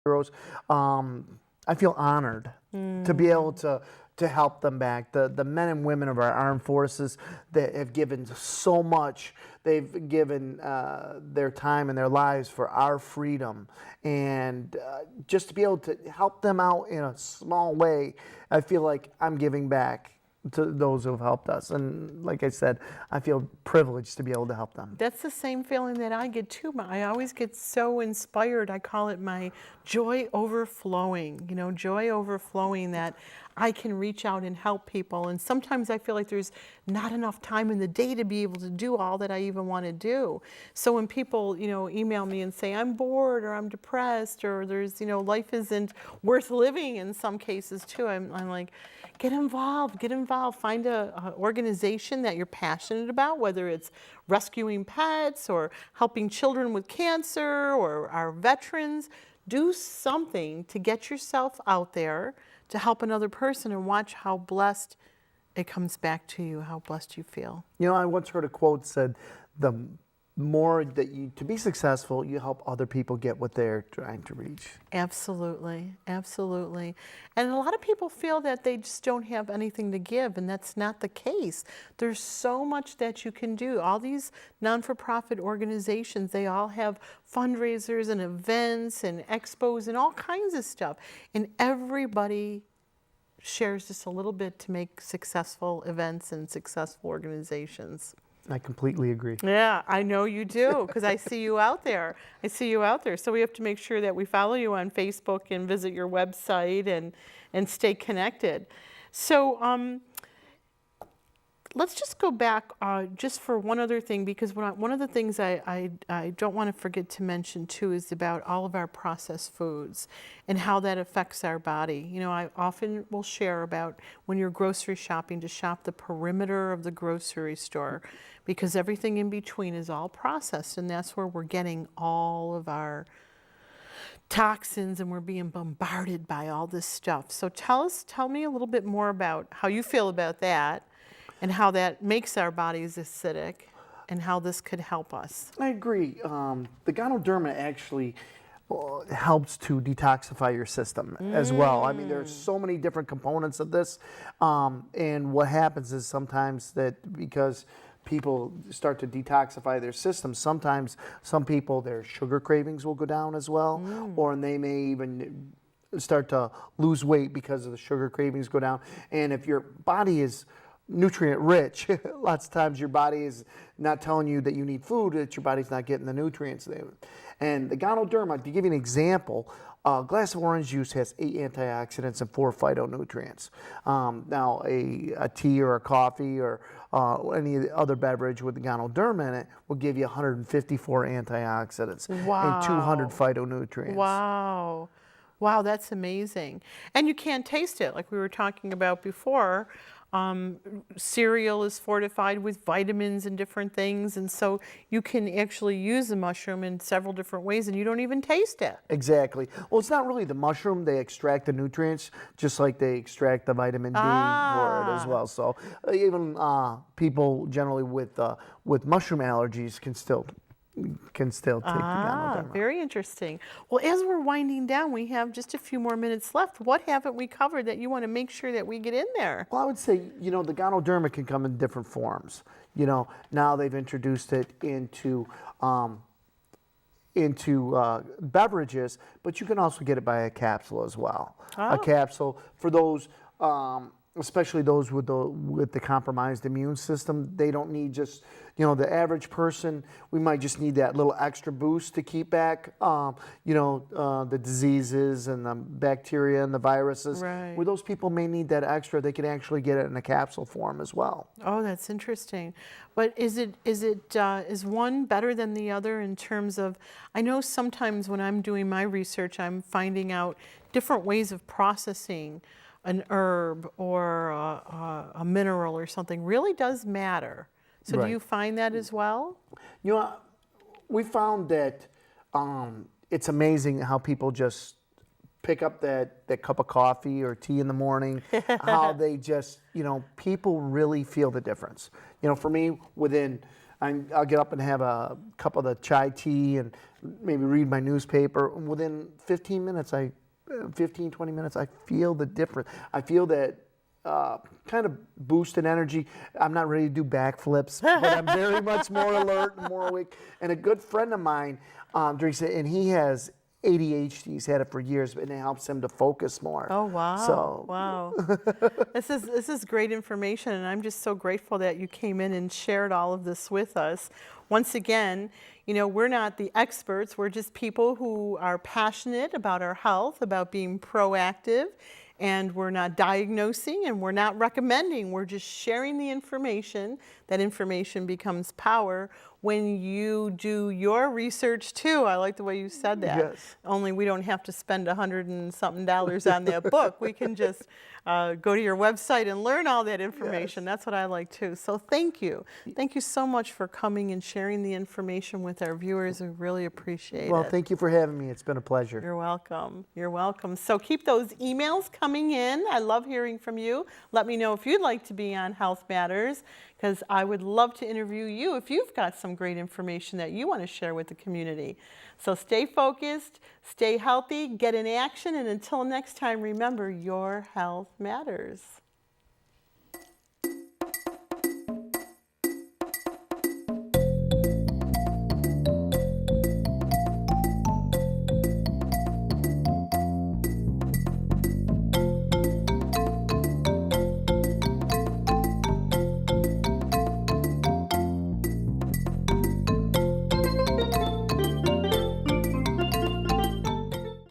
heroes. I feel honored to be able to help them back. The men and women of our armed forces that have given so much. They've given their time and their lives for our freedom, and just to be able to help them out in a small way, I feel like I'm giving back to those who have helped us. And like I said, I feel privileged to be able to help them. That's the same feeling that I get too. I always get so inspired. I call it my joy overflowing, joy overflowing, that I can reach out and help people. And sometimes I feel like there's not enough time in the day to be able to do all that I even want to do. So when people, email me and say, I'm bored or I'm depressed or there's, life isn't worth living in some cases too, I'm like, get involved, find a organization that you're passionate about, whether it's rescuing pets or helping children with cancer or our veterans. Do something to get yourself out there to help another person, and watch how blessed it comes back to you, how blessed you feel. I once heard a quote said, the more that to be successful, you help other people get what they're trying to reach. Absolutely, absolutely. And a lot of people feel that they just don't have anything to give, and that's not the case. There's so much that you can do. All these non-for-profit organizations, they all have fundraisers and events and expos and all kinds of stuff. And everybody shares just a little bit to make successful events and successful organizations. I completely agree. Yeah, I know you do, because I see you out there. So we have to make sure that we follow you on Facebook and visit your website and stay connected. So let's just go back just for one other thing, because one of the things I don't want to forget to mention too is about all of our processed foods and how that affects our body. I often will share about when you're grocery shopping to shop the perimeter of the grocery store, because everything in between is all processed, and that's where we're getting all of our toxins, and we're being bombarded by all this stuff. So tell me a little bit more about how you feel about that, and how that makes our bodies acidic, and how this could help us. I agree. The Ganoderma actually helps to detoxify your system as well. I mean, there's so many different components of this. And what happens is sometimes that because people start to detoxify their system, sometimes some people, their sugar cravings will go down as well, or they may even start to lose weight because of the sugar cravings go down. And if your body is nutrient rich, lots of times your body is not telling you that you need food, that your body's not getting the nutrients there. And the Ganoderma, to give you an example, a glass of orange juice has 8 antioxidants and 4 phytonutrients. Now, a tea or a coffee or any other beverage with the Ganoderma in it will give you 154 antioxidants and 200 phytonutrients. Wow. Wow, that's amazing. And you can't taste it, like we were talking about before. Cereal is fortified with vitamins and different things, and so you can actually use the mushroom in several different ways, and you don't even taste it. Exactly. Well, it's not really the mushroom. They extract the nutrients just like they extract the vitamin D for it as well. So even people generally with mushroom allergies can still take the Ganoderma. Very interesting. Well, as we're winding down, we have just a few more minutes left. What haven't we covered that you want to make sure that we get in there? Well, I would say, the Ganoderma can come in different forms. Now they've introduced it into beverages, but you can also get it by a capsule as well. A capsule for those, especially those with the compromised immune system. They don't need just, the average person, we might just need that little extra boost to keep back, the diseases and the bacteria and the viruses. Right. Where those people may need that extra, they can actually get it in a capsule form as well. Oh, that's interesting. But is one better than the other in terms of, I know sometimes when I'm doing my research, I'm finding out different ways of processing an herb or a mineral or something really does matter. So Right. Do you find that as well? We found that it's amazing how people just pick up that cup of coffee or tea in the morning, how they just, people really feel the difference. For me, within I'll get up and have a cup of the chai tea and maybe read my newspaper. And within 15 minutes, 20 minutes, I feel the difference. I feel that kind of boost in energy. I'm not ready to do backflips, but I'm very much more alert and more awake. And a good friend of mine drinks it, and he has ADHD. He's had it for years, and it helps him to focus more. Oh, wow. So, wow. This is great information, and I'm just so grateful that you came in and shared all of this with us. Once again, you know, we're not the experts. We're just people who are passionate about our health, about being proactive, and we're not diagnosing and we're not recommending. We're just sharing the information. That information becomes power when you do your research too. I like the way you said that. Yes. Only we don't have to spend $100 and something on that book. We can just go to your website and learn all that information. Yes. That's what I like too. So thank you. Thank you so much for coming and sharing the information with our viewers. We really appreciate it. well, thank you for having me. It's been a pleasure. You're welcome. You're welcome. So keep those emails coming in. I love hearing from you. Let me know if you'd like to be on Health Matters, because I would love to interview you if you've got some great information that you want to share with the community. So stay focused, stay healthy, get in action, and until next time, remember, your health matters.